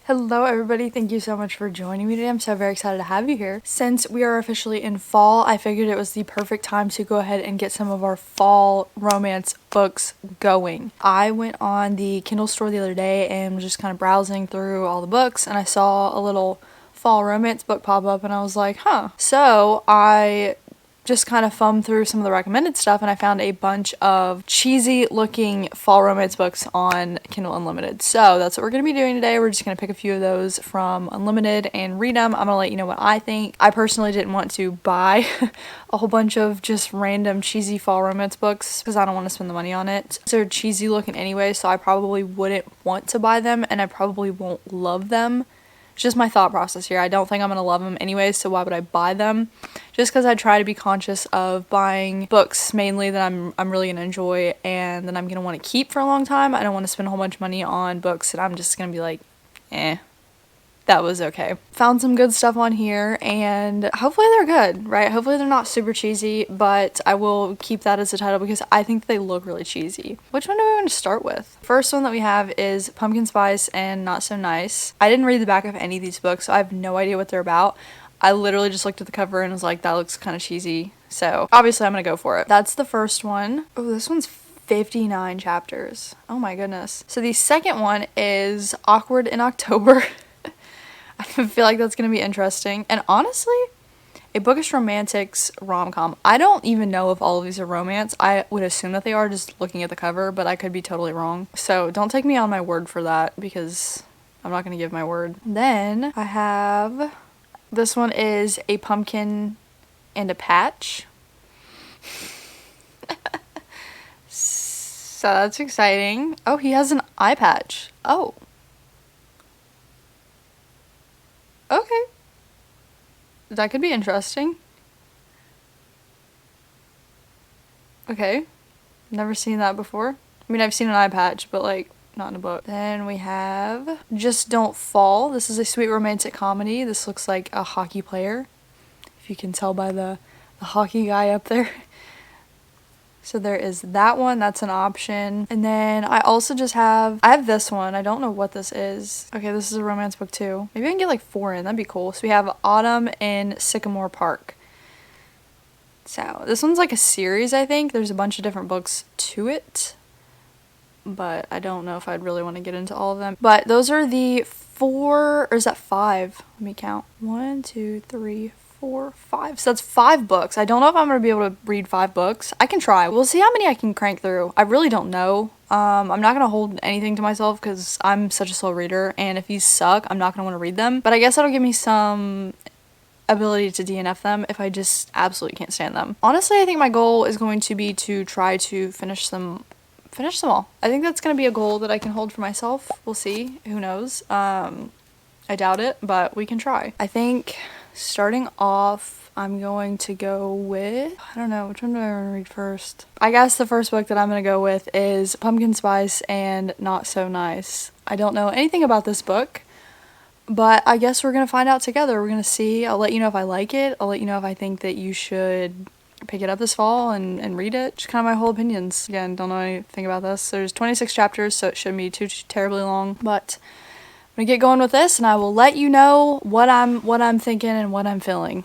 Hello everybody, thank you so much for joining me today. I'm so very excited to have you here. Since we are officially in fall, I figured it was the perfect time to go ahead and get some of our fall romance books going. I went on the Kindle store the other day and was just kind of browsing through all the books, and I saw a little fall romance book pop up and I was like, huh. So I just kind of thumbed through some of the recommended stuff and I found a bunch of cheesy looking fall romance books on Kindle Unlimited. So that's what we're going to be doing today. We're just going to pick a few of those from Unlimited and read them. I'm going to let you know what I think. I personally didn't want to buy a whole bunch of just random cheesy fall romance books because I don't want to spend the money on it. They're cheesy looking anyway, so I probably wouldn't want to buy them and I probably won't love them. It's just my thought process here. I don't think I'm going to love them anyways, so why would I buy them? Just because I try to be conscious of buying books mainly that I'm really going to enjoy and that I'm going to want to keep for a long time. I don't want to spend a whole bunch of money on books that I'm just going to be like, that was okay. Found some good stuff on here and hopefully they're good, right? Hopefully they're not super cheesy, but I will keep that as a title because I think they look really cheesy. Which one do we want to start with? First one that we have is Pumpkin Spice and Not So Nice. I didn't read the back of any of these books, so I have no idea what they're about. I literally just looked at the cover and was like, that looks kind of cheesy. So obviously I'm gonna go for it. That's the first one. Oh, this one's 59 chapters. Oh my goodness. So the second one is Awkward in October. I feel like that's going to be interesting. And honestly, a bookish romantics rom-com. I don't even know if all of these are romance. I would assume that they are just looking at the cover, but I could be totally wrong. So don't take me on my word for that because I'm not going to give my word. Then I have, this one is A Pumpkin and a Patch. So that's exciting. Oh, he has an eye patch. Oh. Okay. That could be interesting. Okay. Never seen that before. I mean, I've seen an eye patch, but like, not in a book. Then we have Just Don't Fall. This is a sweet romantic comedy. This looks like a hockey player, if you can tell by the hockey guy up there. So there is that one, that's an option. And then I also just have, I have this one. I don't know what this is. Okay, this is a romance book too. Maybe I can get like 4 in, that'd be cool. So we have Autumn in Sycamore Park. So this one's like a series, I think. There's a bunch of different books to it, but I don't know if I'd really want to get into all of them. But those are the 4, or is that 5? Let me count. 1, 2, 3, 4, 5. So that's 5 books. I don't know if I'm going to be able to read 5 books. I can try. We'll see how many I can crank through. I really don't know. I'm not going to hold anything to myself because I'm such a slow reader, and if these suck, I'm not going to want to read them. But I guess that'll give me some ability to DNF them if I just absolutely can't stand them. Honestly, I think my goal is going to be to try to finish them all. I think that's going to be a goal that I can hold for myself. We'll see. Who knows? I doubt it, but we can try. I think starting off, I'm going to go with, I don't know, which one do I want to read first? I guess the first book that I'm going to go with is Pumpkin Spice and Not So Nice. I don't know anything about this book, but I guess we're going to find out together. We're going to see. I'll let you know if I like it. I'll let you know if I think that you should pick it up this fall and read it. Just kind of my whole opinions. Again, don't know anything about this. There's 26 chapters, so it shouldn't be too terribly long, but I'm gonna get going with this and I will let you know what I'm thinking and what I'm feeling.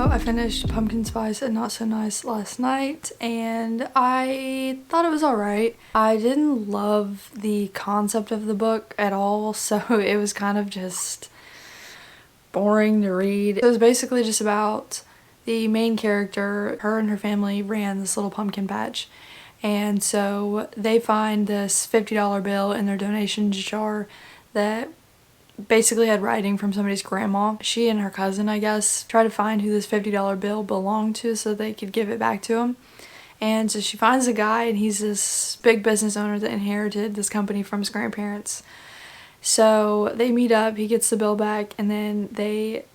I finished Pumpkin Spice and Not So Nice last night and I thought it was alright. I didn't love the concept of the book at all, so it was kind of just boring to read. It was basically just about the main character. Her and her family ran this little pumpkin patch, and so they find this $50 bill in their donation jar that basically had writing from somebody's grandma. She and her cousin, I guess, tried to find who this $50 bill belonged to so they could give it back to him. And so she finds a guy, and he's this big business owner that inherited this company from his grandparents. So they meet up, he gets the bill back, and then they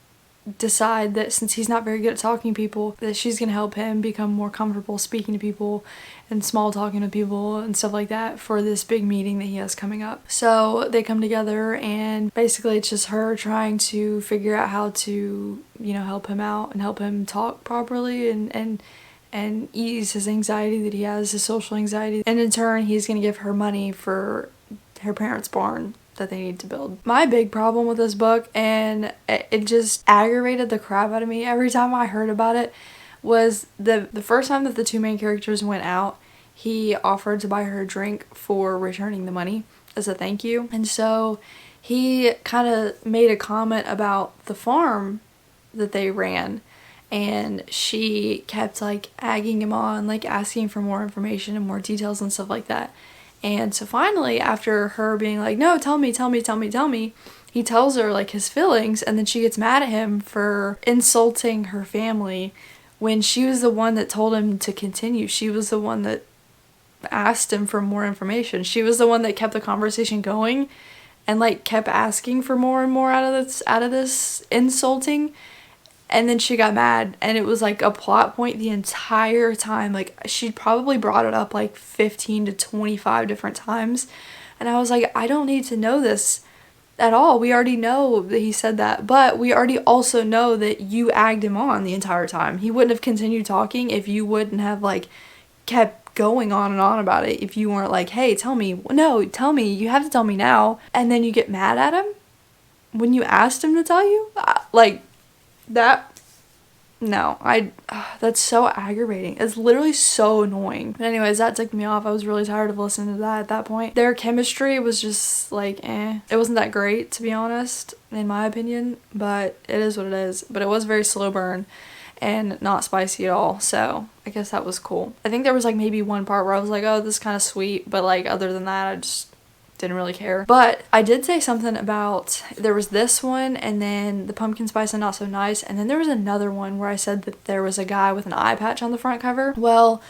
decide that since he's not very good at talking to people, that she's going to help him become more comfortable speaking to people and small talking to people and stuff like that for this big meeting that he has coming up. So they come together, and basically it's just her trying to figure out how to, help him out and help him talk properly and ease his anxiety that he has, his social anxiety. And in turn, he's going to give her money for her parents' barn that they need to build. My big problem with this book, and it just aggravated the crap out of me every time I heard about it, was the first time that the two main characters went out, he offered to buy her a drink for returning the money as a thank you. And so he kind of made a comment about the farm that they ran, and she kept egging him on, asking for more information and more details and stuff like that. And so finally, after her being like, no, tell me, he tells her his feelings, and then she gets mad at him for insulting her family when she was the one that told him to continue. She was the one that asked him for more information. She was the one that kept the conversation going and kept asking for more and more out of this insulting. And then she got mad, and it was a plot point the entire time. She'd probably brought it up 15 to 25 different times. And I was like, I don't need to know this at all. We already know that he said that, but we already also know that you egged him on the entire time. He wouldn't have continued talking if you wouldn't have kept going on and on about it. If you weren't hey, tell me. No, tell me. You have to tell me now. And then you get mad at him when you asked him to tell you. That's so aggravating. It's literally so annoying. But anyways, that ticked me off. I was really tired of listening to that at that point. Their chemistry was just It wasn't that great, to be honest, in my opinion, but it is what it is. But it was very slow burn and not spicy at all, so I guess that was cool. I think there was maybe one part where I was oh, this is kind of sweet, but other than that, I just didn't really care. But I did say something about, there was this one, and then the pumpkin spice and not so nice, and then there was another one where I said that there was a guy with an eye patch on the front cover. Well,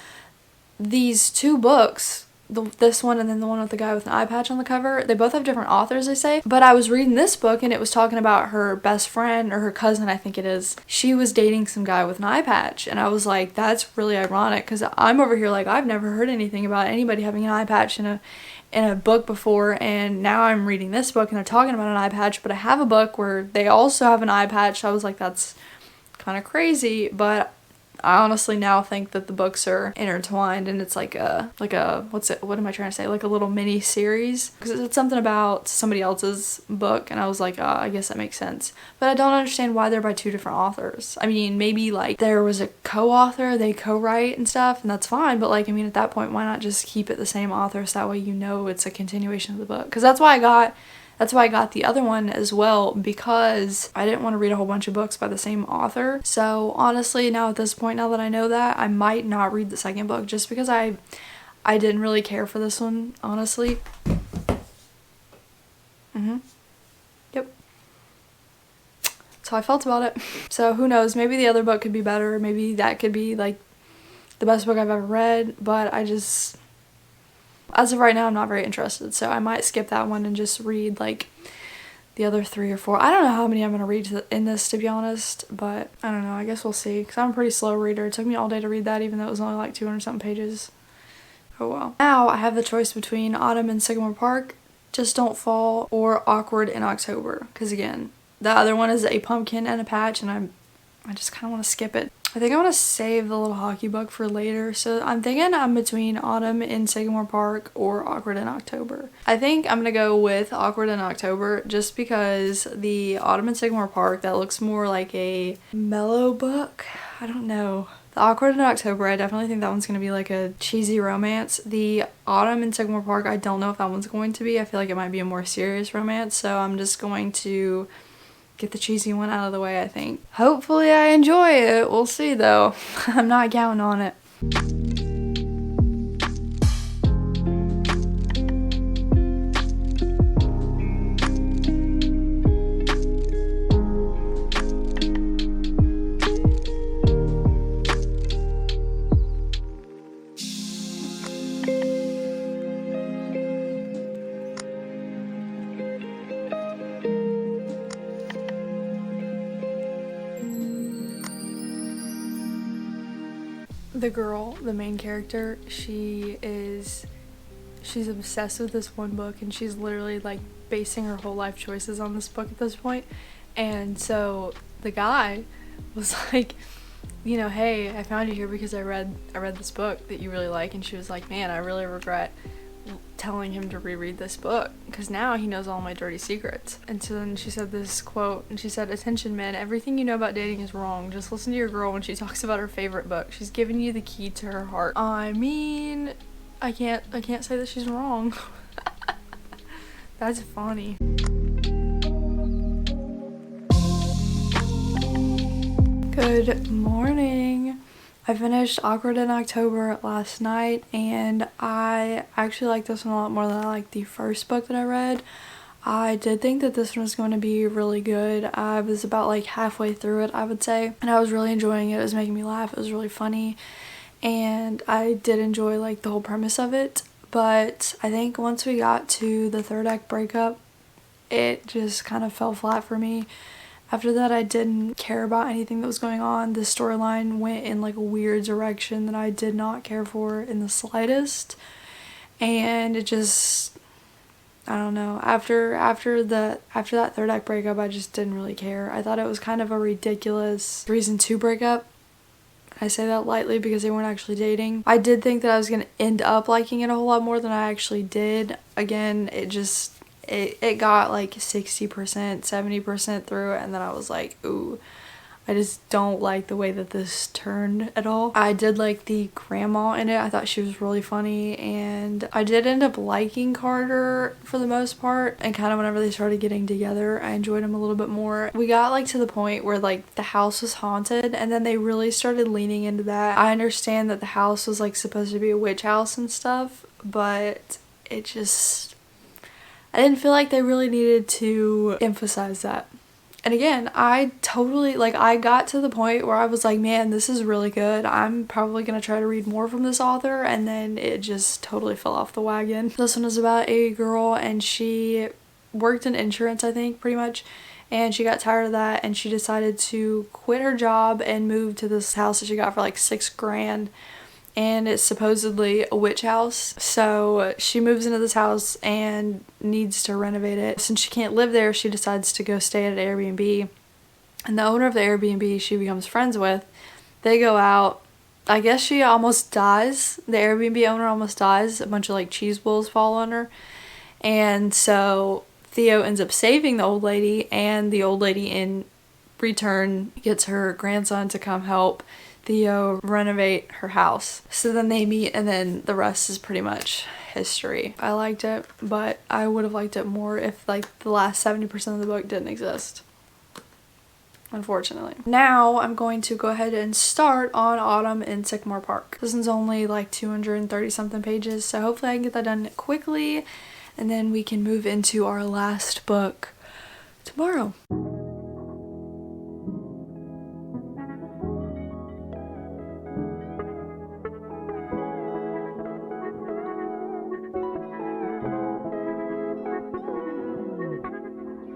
these two books, this one and then the one with the guy with an eye patch on the cover, they both have different authors, they say. But I was reading this book, and it was talking about her best friend, or her cousin, I think it is. She was dating some guy with an eye patch, and I was like, that's really ironic, because I'm over here I've never heard anything about anybody having an eye patch in a book before, and now I'm reading this book and they're talking about an eye patch, but I have a book where they also have an eye patch. I was like, that's kind of crazy, but I honestly now think that the books are intertwined, and it's what am I trying to say, a little mini series, because it's something about somebody else's book, and I was like, I guess that makes sense. But I don't understand why they're by two different authors. I mean, maybe there was a co-author, they co-write and stuff, and that's fine, but at that point, why not just keep it the same author, so that way it's a continuation of the book? Because that's why I got the other one as well, because I didn't want to read a whole bunch of books by the same author. So honestly, now at this point, now that I know that, I might not read the second book, just because I didn't really care for this one, honestly. Yep. That's how I felt about it. So who knows, maybe the other book could be better, maybe that could be the best book I've ever read, but as of right now, I'm not very interested, so I might skip that one and just read the other 3 or 4. I don't know how many I'm going to read in this, to be honest, but I don't know, I guess we'll see, because I'm a pretty slow reader. It took me all day to read that, even though it was only 200 something pages. Oh well. Now I have the choice between Autumn in Sycamore Park, Just Don't Fall, or Awkward in October, because again, the other one is a pumpkin and a patch, and I just kind of want to skip it. I think I want to save the little hockey book for later, so I'm thinking I'm between Autumn in Sycamore Park or Awkward in October. I think I'm going to go with Awkward in October, just because the Autumn in Sycamore Park, that looks more like a mellow book. I don't know. The Awkward in October, I definitely think that one's going to be a cheesy romance. The Autumn in Sycamore Park, I don't know if that one's going to be. I feel like it might be a more serious romance, so I'm just going to get the cheesy one out of the way, I think. Hopefully I enjoy it. We'll see though. I'm not counting on it. the girl, the main character, she's obsessed with this one book, and she's literally like basing her whole life choices on this book at this point. And so the guy was like, you know, hey, I found you here because I read this book that you really like. And she was like, man, I really regret telling him to reread this book because now he knows all my dirty secrets. And so then she said this quote, and she said, attention men, everything you know about dating is wrong. Just listen to your girl when she talks about her favorite book. She's giving you the key to her heart. I mean, I can't say that she's wrong. That's funny. Good morning. I finished Awkward in October last night, and I actually like this one a lot more than I liked the first book that I read. I did think that this one was going to be really good. I was about like halfway through it, I would say, and I was really enjoying it. It was making me laugh. It was really funny, and I did enjoy like the whole premise of it. But I think once we got to the third act breakup, it just kind of fell flat for me. After that, I didn't care about anything that was going on. The storyline went in like a weird direction that I did not care for in the slightest. And it just, I don't know. After that third act breakup, I just didn't really care. I thought it was kind of a ridiculous reason to break up. I say that lightly because they weren't actually dating. I did think that I was going to end up liking it a whole lot more than I actually did. Again, it got like 60%, 70% through it, and then I was like, ooh, I just don't like the way that this turned at all. I did like the grandma in it. I thought she was really funny, and I did end up liking Carter for the most part, and kind of whenever they started getting together, I enjoyed him a little bit more. We got like to the point where like the house was haunted, and then they really started leaning into that. I understand that the house was like supposed to be a witch house and stuff, but it just, I didn't feel like they really needed to emphasize that. And again, I got to the point where I was like, man, this is really good. I'm probably going to try to read more from this author, and then it just totally fell off the wagon. This one is about a girl, and she worked in insurance, I think, pretty much, and she got tired of that, and she decided to quit her job and move to this house that she got for like $6,000. And it's supposedly a witch house. So she moves into this house and needs to renovate it. Since she can't live there, she decides to go stay at an Airbnb. And the owner of the Airbnb she becomes friends with, they go out. I guess she almost dies. The Airbnb owner almost dies. A bunch of like cheese balls fall on her. And so Theo ends up saving the old lady, and the old lady in return gets her grandson to come help Theo renovate her house. So then they meet, and then the rest is pretty much history. I liked it, but I would have liked it more if like the last 70% of the book didn't exist, unfortunately. Now I'm going to go ahead and start on Autumn in Sycamore Park. This one's only like 230 something pages, so hopefully I can get that done quickly, and then we can move into our last book tomorrow.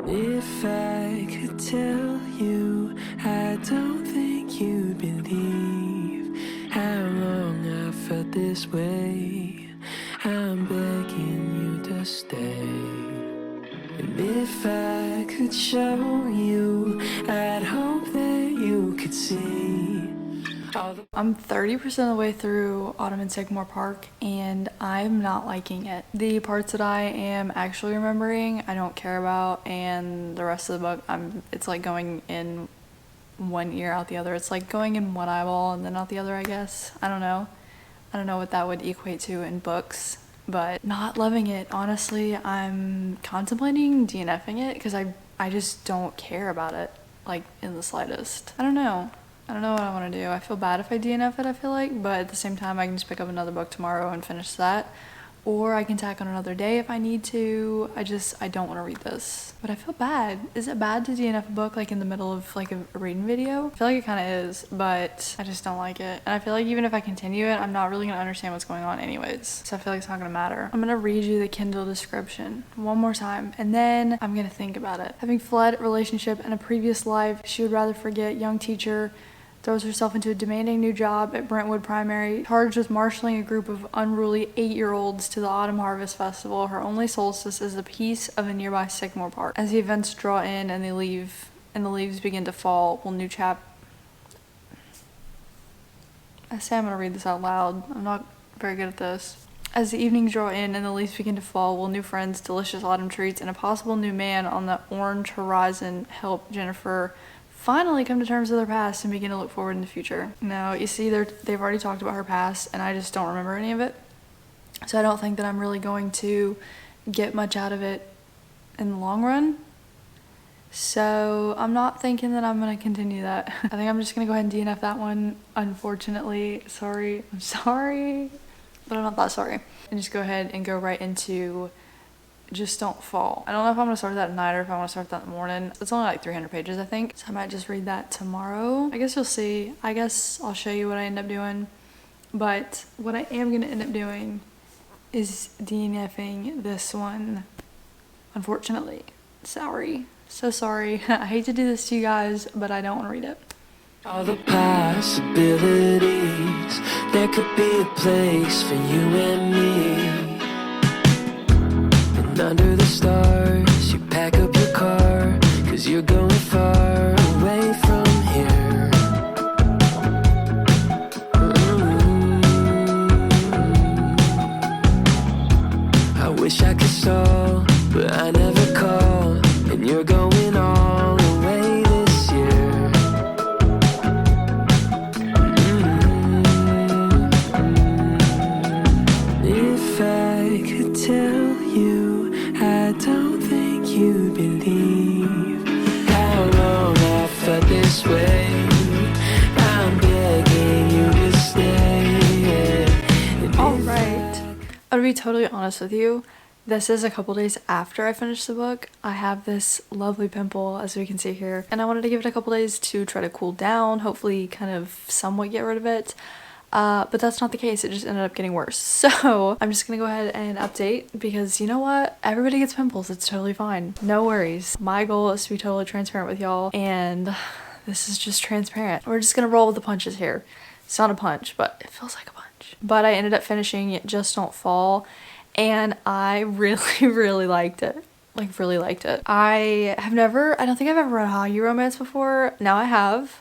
If I could tell you, I don't think you'd believe how long I felt this way. I'm begging you to stay. And if I could show you, I'd hope that you could see. I'm 30% of the way through Autumn in Sycamore Park, and I'm not liking it. The parts that I am actually remembering, I don't care about, and the rest of the book, it's like going in one ear out the other. It's like going in one eyeball and then out the other, I guess. I don't know what that would equate to in books, but not loving it. Honestly, I'm contemplating DNFing it because I just don't care about it, like, in the slightest. I don't know what I want to do. I feel bad if I DNF it, I feel like, but at the same time, I can just pick up another book tomorrow and finish that. Or I can tack on another day if I need to. I don't want to read this. But I feel bad. Is it bad to DNF a book like in the middle of like a reading video? I feel like it kind of is, but I just don't like it. And I feel like even if I continue it, I'm not really going to understand what's going on anyways. So I feel like it's not going to matter. I'm going to read you the Kindle description one more time, and then I'm going to think about it. Having fled a relationship in a previous life, she would rather forget young teacher throws herself into a demanding new job at Brentwood Primary, charged with marshaling a group of unruly 8-year-olds to the Autumn Harvest Festival. Her only solstice is a piece of a nearby sycamore park. As the events draw in and the leaves begin to fall, I say I'm gonna read this out loud. I'm not very good at this. As the evenings draw in and the leaves begin to fall, will new friends, delicious autumn treats, and a possible new man on the orange horizon help Jennifer finally come to terms with her past and begin to look forward in the future? Now, you see, they've already talked about her past, and I just don't remember any of it. So I don't think that I'm really going to get much out of it in the long run. So I'm not thinking that I'm going to continue that. I think I'm just going to go ahead and DNF that one, unfortunately. Sorry. I'm sorry. But I'm not that sorry. And just go ahead and go right into Just Don't Fall. I don't know if I'm going to start that at night or if I want to start that in the morning. It's only like 300 pages, I think. So I might just read that tomorrow. I guess you'll see. I guess I'll show you what I end up doing. But what I am going to end up doing is DNFing this one, unfortunately. Sorry. So sorry. I hate to do this to you guys, but I don't want to read it. All the possibilities, there could be a place for you and me. And under the stars, you pack up your car, 'cause you're going far away from here. I wish I could stall, but I never call, and you're going all the way this year. If I could tell you, I don't think you'd believe how long I felt this way. I'm begging you to stay. Alright, I'll be totally honest with you. This is a couple days after I finished the book. I have this lovely pimple, as we can see here, and I wanted to give it a couple days to try to cool down, hopefully kind of somewhat get rid of it. But that's not the case. It just ended up getting worse. So I'm just gonna go ahead and update, because you know what? Everybody gets pimples. It's totally fine. No worries. My goal is to be totally transparent with y'all, and this is just transparent. We're just gonna roll with the punches here. It's not a punch, but it feels like a punch. But I ended up finishing Just Don't Fall, and I really, really liked it. Like, really liked it. I don't think I've ever read a hoggy romance before. Now I have.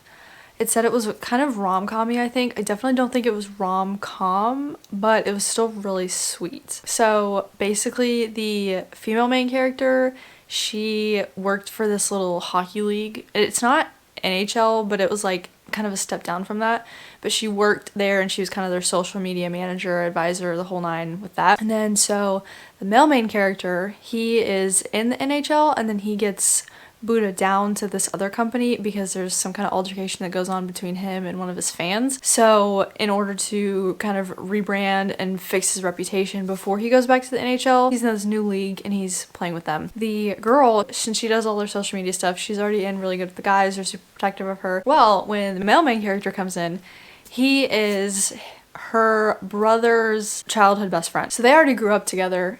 It said it was kind of rom-com-y, I think. I definitely don't think it was rom-com, but it was still really sweet. So basically, the female main character, she worked for this little hockey league. It's not NHL, but it was like kind of a step down from that. But she worked there, and she was kind of their social media manager, advisor, the whole nine with that. And then so the male main character, he is in the NHL, and then he gets booted down to this other company because there's some kind of altercation that goes on between him and one of his fans. So in order to kind of rebrand and fix his reputation before he goes back to the NHL, he's in this new league and he's playing with them. The girl, since she does all their social media stuff, she's already in really good with the guys. They're super protective of her. Well, when the male main character comes in, he is her brother's childhood best friend. So they already grew up together,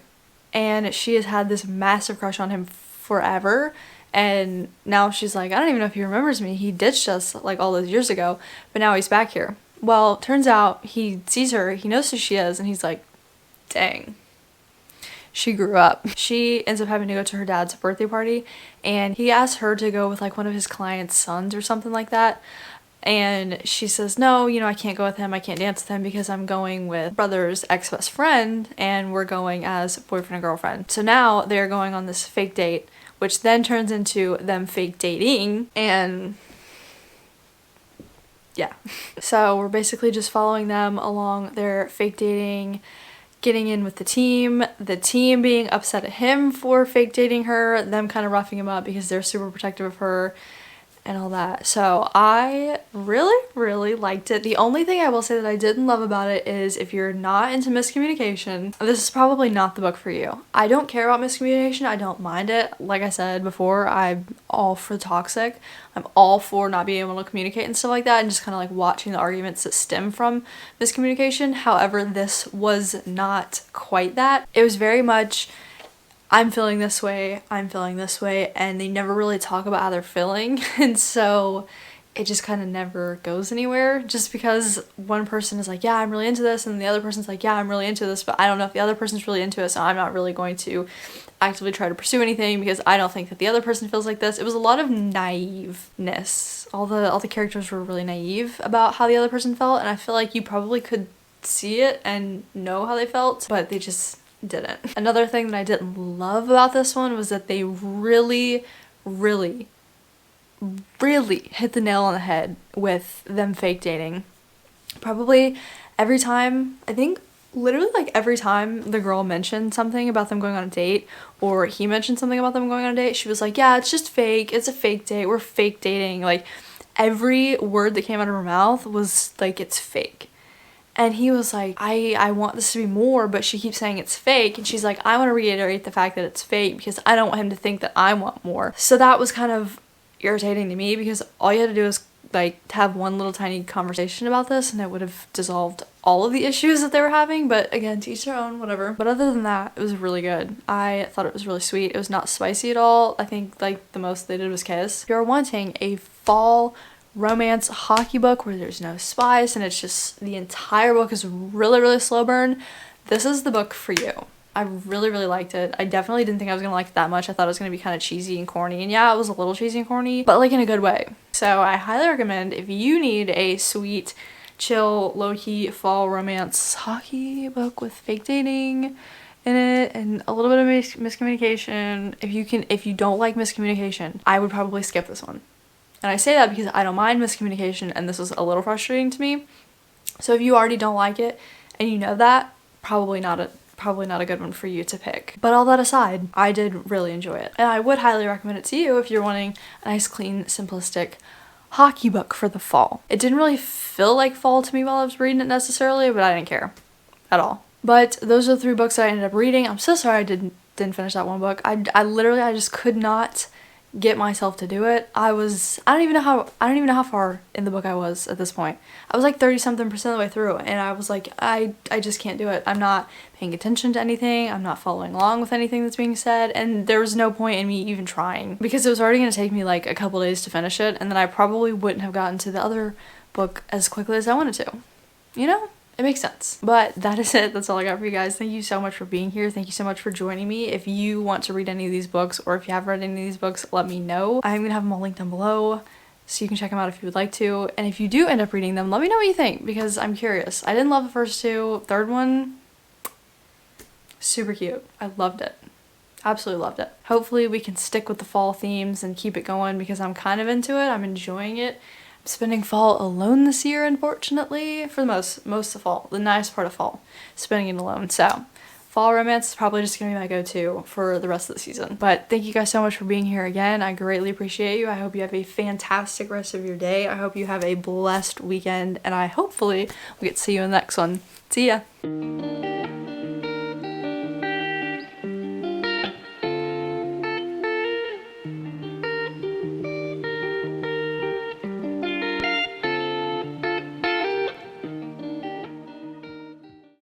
and she has had this massive crush on him forever. And now she's like, I don't even know if he remembers me. He ditched us like all those years ago, but now he's back here. Well, turns out he sees her, he knows who she is, and he's like, dang, she grew up. She ends up having to go to her dad's birthday party, and he asks her to go with like one of his client's sons or something like that. And she says, no, I can't go with him. I can't dance with him because I'm going with brother's ex-best friend, and we're going as boyfriend and girlfriend. So now they're going on this fake date, which then turns into them fake dating, and yeah. So we're basically just following them along their fake dating, getting in with the team being upset at him for fake dating her, them kind of roughing him up because they're super protective of her, and all that. So I really, really liked it. The only thing I will say that I didn't love about it is if you're not into miscommunication, this is probably not the book for you. I don't care about miscommunication. I don't mind it. Like I said before, I'm all for toxic. I'm all for not being able to communicate and stuff like that, and just kind of like watching the arguments that stem from miscommunication. However, this was not quite that. It was very much, I'm feeling this way, and they never really talk about how they're feeling. And so it just kind of never goes anywhere, just because one person is like, yeah, I'm really into this, and the other person's like, yeah, I'm really into this, but I don't know if the other person's really into it, so I'm not really going to actively try to pursue anything because I don't think that the other person feels like this. It was a lot of naiveness. All the characters were really naive about how the other person felt, and I feel like you probably could see it and know how they felt, but they just didn't. Another thing that I didn't love about this one was that they really hit the nail on the head with them fake dating. Probably every time, I think literally like every time the girl mentioned something about them going on a date, or he mentioned something about them going on a date, she was like, yeah, it's just fake, it's a fake date, we're fake dating. Like every word that came out of her mouth was like, it's fake. And he was like, I want this to be more, but she keeps saying it's fake. And she's like, I want to reiterate the fact that it's fake because I don't want him to think that I want more. So that was kind of irritating to me because all you had to do is like have one little tiny conversation about this and it would have dissolved all of the issues that they were having. But again, to each their own, whatever. But other than that, it was really good. I thought it was really sweet. It was not spicy at all. I think like the most they did was kiss. If you're wanting a fall romance hockey book where there's no spice and it's just the entire book is really slow burn, this is the book for you. I really liked it. I definitely didn't think I was gonna like it that much. I thought it was gonna be kind of cheesy and corny, and yeah, it was a little cheesy and corny, but like in a good way. So I highly recommend if you need a sweet, chill, low-key fall romance hockey book with fake dating in it and a little bit of miscommunication. If you don't like miscommunication, I would probably skip this one. And I say that because I don't mind miscommunication and this was a little frustrating to me. So if you already don't like it and you know that, probably not a good one for you to pick. But all that aside, I did really enjoy it. And I would highly recommend it to you if you're wanting a nice, clean, simplistic hockey book for the fall. It didn't really feel like fall to me while I was reading it necessarily, but I didn't care at all. But those are the 3 books that I ended up reading. I'm so sorry I didn't finish that one book. I just could not get myself to do it. I don't even know how far in the book I was at this point. I was like 30-something% of the way through and I was like, I just can't do it. I'm not paying attention to anything. I'm not following along with anything that's being said, and there was no point in me even trying because it was already going to take me like a couple days to finish it, and then I probably wouldn't have gotten to the other book as quickly as I wanted to. You know? It makes sense. But that is it. That's all I got for you guys. Thank you so much for being here. Thank you so much for joining me. If you want to read any of these books or if you have read any of these books, let me know. I'm going to have them all linked down below so you can check them out if you would like to. And if you do end up reading them, let me know what you think because I'm curious. I didn't love the first 2. Third one, super cute. I loved it. Absolutely loved it. Hopefully we can stick with the fall themes and keep it going because I'm kind of into it. I'm enjoying it. Spending fall alone this year, unfortunately, for the most of fall. The nice part of fall, spending it alone. So fall romance is probably just gonna be my go-to for the rest of the season. But thank you guys so much for being here again. I greatly appreciate you. I hope you have a fantastic rest of your day. I hope you have a blessed weekend, and I hopefully will get to see you in the next one. See ya.